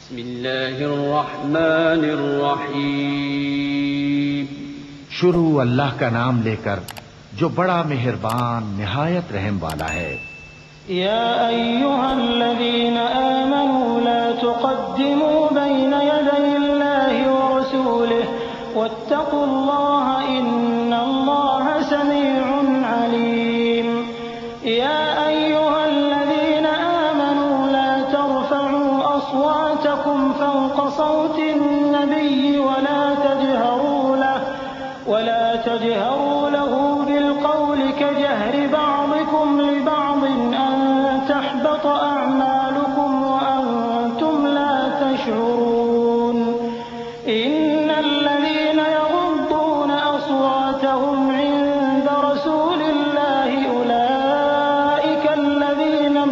बिस्मिल्लाहिर्रहमानिर्रहीम। शुरू अल्लाह का नाम लेकर जो बड़ा मेहरबान निहायत रहम वाला है। या अय्युहल्लज़ीना आमनू ला तुक़द्दिमू बैना यदयिल्लाहि व रसूलिहि वत्तक़ुल्लाहा इन्नल्लाहा समीउन अलीम। या अय्युहल्लज़ीना आमनू ला तर्फ़अू अस्वातकुम फ़ौक़ सौतिन नबिय्यि वला तजहरू लहू बिलक़ौलि कजहरि बअदिकुम लिबअदिन अन तहबत अअमालुकुम व अंतुम ला तशऊरून। इन्नल्लज़ीना यग़ुद्दूना अस्वातहुम इन्द रसूलिल्लाहि उलाइका अल्लज़ीना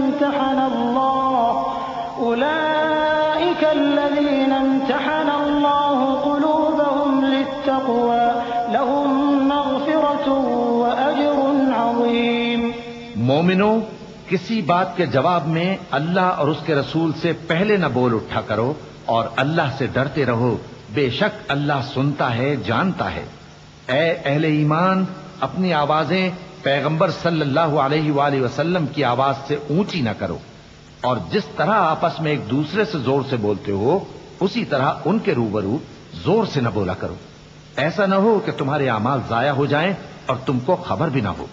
इम्तहना अल्लाहु क़ुलूबहुम लित्तक़वा लहुम मग़फ़िरतुन व अज्रुन अज़ीम। मोमिनो, किसी बात के जवाब में अल्लाह और उसके रसूल से पहले न बोल उठा करो और अल्लाह से डरते रहो। बेशक अल्लाह सुनता है, जानता है। ऐ अहले ईमान, अपनी आवाजें पैगंबर सल्लल्लाहु अलैहि वसल्लम की आवाज से ऊंची न करो और जिस तरह आपस में एक दूसरे से जोर से बोलते हो उसी तरह उनके रूबरू जोर से न बोला करो। ऐसा न हो कि तुम्हारे अमाल जाया हो जाएं और तुमको खबर भी ना हो।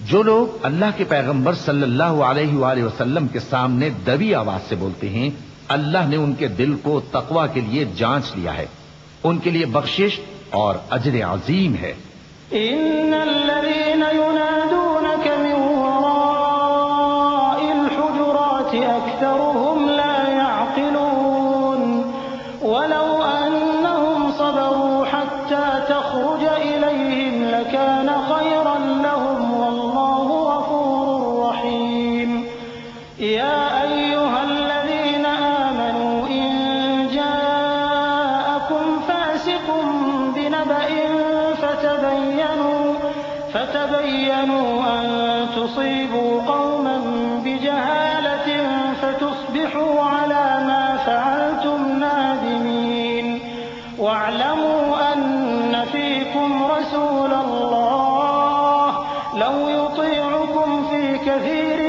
जो लोग अल्लाह के पैगंबर सल्लल्लाहु अलैहि वसल्लम के सामने दबी आवाज से बोलते हैं, अल्लाह ने उनके दिल को तकवा के लिए जांच लिया है। उनके लिए बख्शिश और अजर अजीम है। इन्नल्लज़ीना युनादूनक मिन वराइल हुजुराति अक्सरुहुम ला यअक़िलून वलौ अन्नहुम सबरू हत्ता तख़रुज इलैहिम लकान खैरन लहुम वल्लाहु गफूरुर रहीम। या अय्युहल्लज़ीना आमनू इन जाअकुम फासिक़ुन बिनबअइन فتبينوا أن تصيبوا قوما بجهالة فتصبحوا على ما فعلتم نادمين واعلموا أن فيكم رسول الله لو يطيعكم في كثير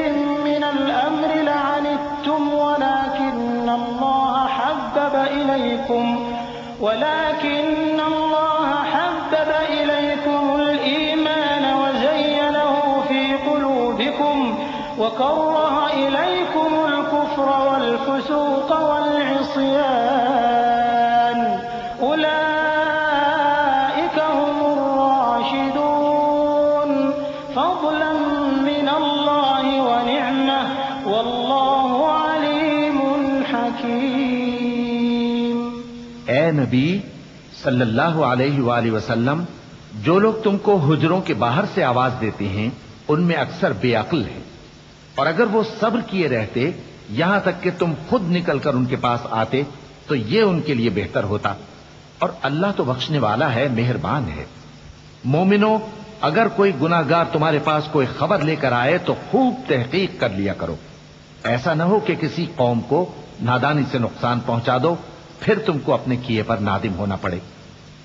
من الأمر لعنتم ولكن الله حبب إليكم الإيمان وزينه في قلوبكم وكره إليكم الكفر والفسوق والعصيان أولئك هم الراشدون فضلا من الله ونعمة والله عليم حكيم। ए नबी सल्लल्लाहु अलैहि वसल्लम, जो लोग तुमको हुजरों के बाहर से आवाज देते हैं उनमें अक्सर बेअक्ल हैं और अगर वो सब्र किए रहते यहां तक कि तुम खुद निकलकर उनके पास आते तो ये उनके लिए बेहतर होता और अल्लाह तो बख्शने वाला है, मेहरबान है। मोमिनो, अगर कोई गुनाहगार तुम्हारे पास कोई खबर लेकर आए तो खूब तहकीक कर लिया करो। ऐसा न हो कि किसी कौम को नादानी से नुकसान पहुंचा दो फिर तुमको अपने किए पर नादिम होना पड़े।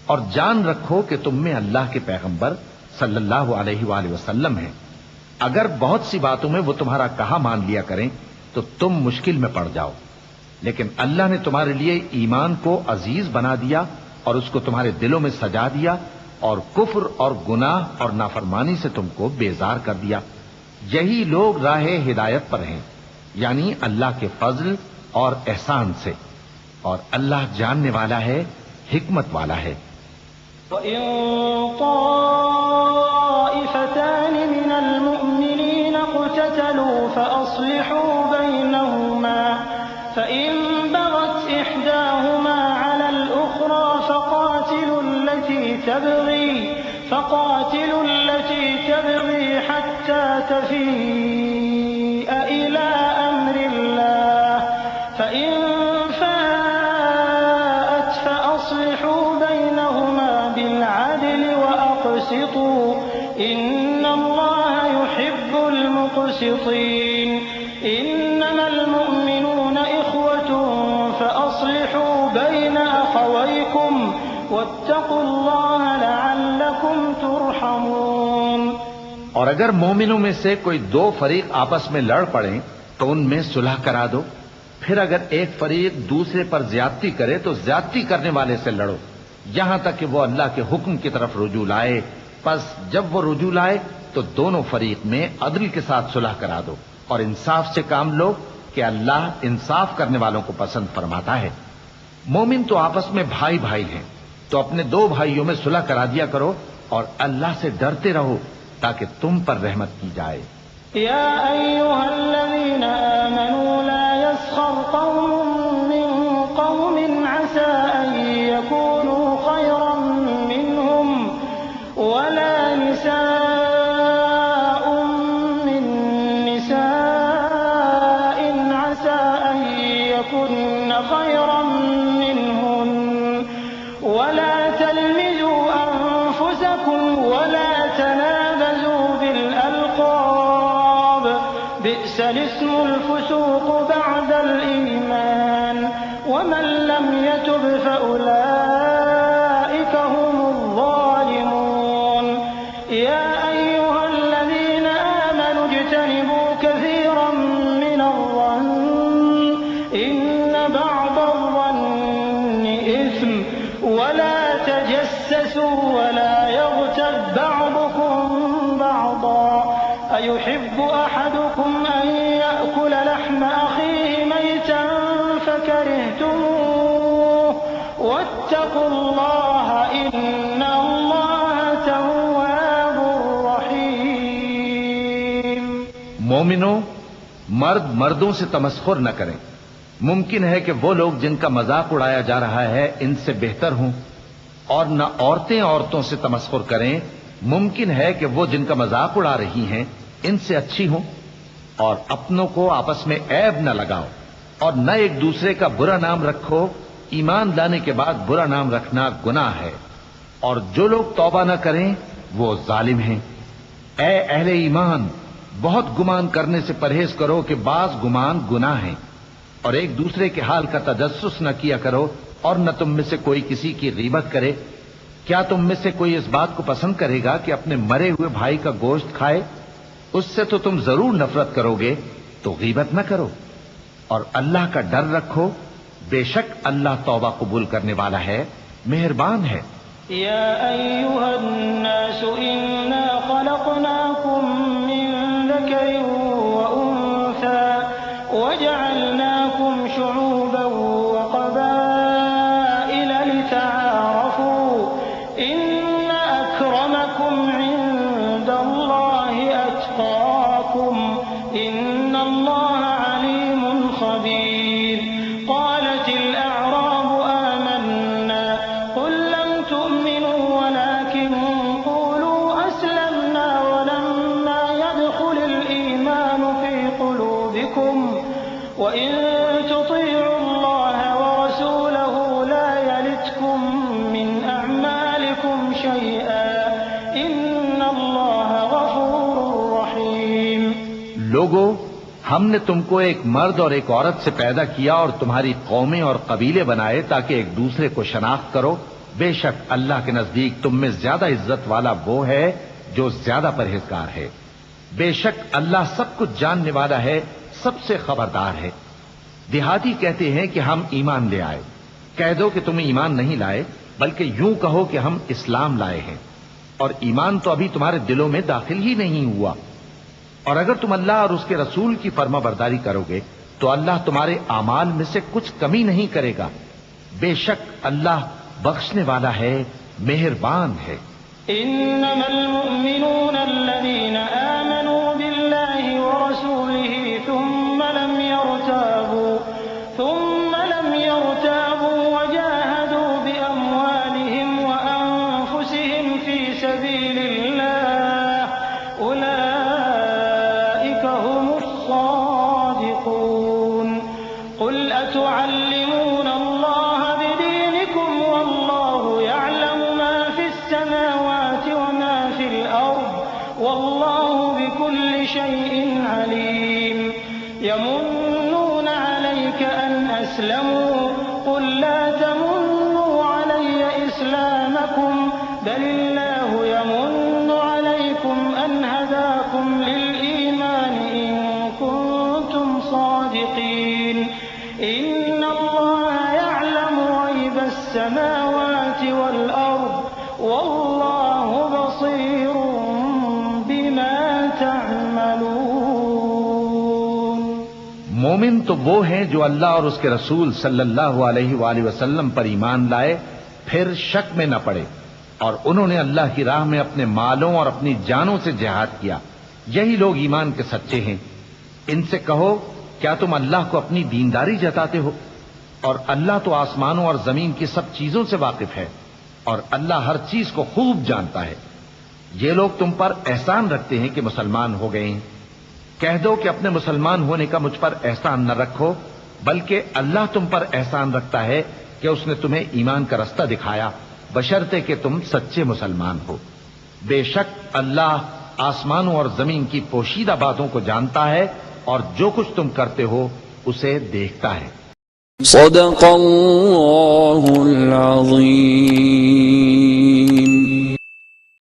और जान रखो कि तुम में अल्लाह के पैगंबर सल्लल्लाहु अलैहि वसल्लम हैं। अगर बहुत सी बातों में वो तुम्हारा कहा मान लिया करें तो तुम मुश्किल में पड़ जाओ, लेकिन अल्लाह ने तुम्हारे लिए ईमान को अजीज बना दिया और उसको तुम्हारे दिलों में सजा दिया और कुफ्र और गुनाह और नाफरमानी से तुमको बेजार कर दिया। यही लोग राहे हिदायत पर हैं, यानी अल्लाह के फजल और एहसान से, और अल्लाह जानने वाला है, हिकमत वाला है। वइन ताइफतान मिनल मुअमिनीन इक़्ततलू फ़अस्लिहू बैनहुमा फ़इन बग़त इहदाहुमा अलल उख़रा फ़क़ातिलू अल्लती तबग़ी हत्ता तफ़ीअ इला अम्रिल्लाह फ़इन फ़ाअत फ़अस्लिहू बैनहुमा बिलअदल वअक़सितू इन्नल्लाह युहिब्बुल मुक़सितीन। इन्नमल मुअमिनून इख़्वतुन फ़अस्लिहू वत्तकुल्लाह लअल्लकुम तुरहमून। और अगर मोमिनों में से कोई दो फरीक आपस में लड़ पड़े तो उनमें सुलह करा दो। फिर अगर एक फरीक दूसरे पर ज्यादती करे तो ज्यादती करने वाले से लड़ो, यहां तक कि वो अल्लाह के हुक्म की तरफ रुजू लाए। बस जब वो रुजू लाए तो दोनों फरीक में अदल के साथ सुलह करा दो और इंसाफ से काम लो कि अल्लाह इंसाफ करने वालों को पसंद फरमाता है। मोमिन तो आपस में भाई भाई हैं, तो अपने दो भाइयों में सुलह करा दिया करो और अल्लाह से डरते रहो ताकि तुम पर रहमत की जाए। या अय्युहल्लज़ीना आमनू ला यस्खर कौमुम मिन कौमिन असा अन यकूनू खैरन मिनहुम वला निसाउम मिन निसाइन असा अन यकुन्न खैरन मिनहुन वला तलमिजू अनफुसकुम वला तनाबजू बिल अलक़ाब बि'सल इस्मुल फुसूक़ बअदल ईमान वमन लम यतुब फउलाइका हुमुज़ ज़ालिमून। या अय्युहल्लज़ीना आमनू इज्तनिबू कसीरन मिनज़-ज़न्न इन्न बअदज़-ज़न्नि इस्म वला तजस्ससू वला यग़्तब बअदुकुम बअदा अयुहिब्बु अहदुकुम अन यअकुल लहम अखीहि मैतन फकरिहतमूह वत्तकुल्लाह इन्नल्लाह तव्वाबुर रहीम। मोमिनो, मर्द मर्दों से तमस्खुर न करें। मुमकिन है कि वो लोग जिनका मजाक उड़ाया जा रहा है इनसे बेहतर हों, और न औरतें औरतों से तमस्खुर करें। मुमकिन है कि वो जिनका मजाक उड़ा रही हैं इनसे अच्छी हों। और अपनों को आपस में ऐब न लगाओ और न एक दूसरे का बुरा नाम रखो। ईमान लाने के बाद बुरा नाम रखना गुनाह है, और जो लोग तौबा न करें वो जालिम हैं। ए अहले ईमान, बहुत गुमान करने से परहेज करो कि बाज गुमान गुनाह है, और एक दूसरे के हाल का तजस्सुस न किया करो, और न तुम में से कोई किसी की गीबत करे। क्या तुम में से कोई इस बात को पसंद करेगा कि अपने मरे हुए भाई का गोश्त खाए? उससे तो तुम जरूर नफरत करोगे, तो गीबत न करो और अल्लाह का डर रखो। बेशक अल्लाह तौबा कबूल करने वाला है, मेहरबान है। या अय्युहन्नास इन्ना खलक़नाकुम मिन ज़करिन व उन्सा वजअलनाकुम शुऊबन व क़बाइल लितआरफू इन्न अक्रमकुम इंदल्लाहि अत्क़ाकुम इन्नल्लाह अलीमुन खबीर। क़ालतिल अअराबु आमन्ना क़ुल लम तु'मिनू वलाकिन क़ूलू अस्लमना वलम्मा यदख़ुलिल ईमानु फ़ी क़ुलूबिकुम वइन तुतीअुल्लाह वरसूलहु ला यलिदकुम मिन अअमालिकुम शैअन इन्नल्लाह गफ़ूरुर रहीम। लोगो, हमने तुमको एक मर्द और एक औरत से पैदा किया और तुम्हारी कौमें और कबीले बनाए ताकि एक दूसरे को शनाख्त करो। बेशक अल्लाह के नजदीक तुम में ज्यादा इज्जत वाला वो है जो ज्यादा परहेजगार है। बेशक अल्लाह सब कुछ जानने वाला है, सबसे खबरदार है। देहाती कहते हैं कि हम ईमान ले आए। कह दो कि तुम ईमान नहीं लाए, बल्कि यूं कहो कि हम इस्लाम लाए हैं, और ईमान तो अभी तुम्हारे दिलों में दाखिल ही नहीं हुआ। और अगर तुम अल्लाह और उसके रसूल की फर्माबरदारी करोगे तो अल्लाह तुम्हारे आमाल में से कुछ कमी नहीं करेगा। बेशक अल्लाह बख्शने वाला है, मेहरबान है। इन्नमल मुअमिनून अल्लज़ीना आमनू बिल्लाहि व रसूलिही थुम्मा लम यरताबू व जाहदू बिअमवालिहिम व अनफुसिहिम फी सबीलिल्लाह उलाइका हुमुस सादिकून। क़ुल अतुअल्लिमूना अल्लाह बिदीनिकुम वल्लाहु यअलमु मा फिस समावाति व मा फिल अर्द वल्लाहु बिकुल्लि शैइन अलीम। यमुन्नूना अलैका अन अस्लमू क़ुल ला तमुन्नू अलैया इस्लामकुम बलिल्लाहु यमुन्नु अलैकुम अन हदाकुम लिल ईमान इन कुंतुम सादिकीन इन्नल्लाह यअलमु गैबस समावाति वल अर्द वल्लाहु बसीरुम बिमा तअमलून। मोमिन तो वो हैं जो अल्लाह और उसके रसूल सल्लल्लाहु अलैहि वसल्लम पर ईमान लाए, फिर शक में न पड़े, और उन्होंने अल्लाह की राह में अपने मालों और अपनी जानों से जिहाद किया। यही लोग ईमान के सच्चे हैं। इनसे कहो, क्या तुम अल्लाह को अपनी दीनदारी जताते हो? और अल्लाह तो आसमानों और जमीन की सब चीजों से वाकिफ है, और अल्लाह हर चीज को खूब जानता है। ये लोग तुम पर एहसान रखते हैं कि मुसलमान हो गए हैं। कह दो कि अपने मुसलमान होने का मुझ पर एहसान न रखो, बल्कि अल्लाह तुम पर एहसान रखता है कि उसने तुम्हें ईमान का रास्ता दिखाया, बशर्ते कि तुम सच्चे मुसलमान हो। बेशक अल्लाह आसमानों और जमीन की पोशीदा बातों को जानता है, और जो कुछ तुम करते हो उसे देखता है। सदक़ल्लाहुल अज़ीम।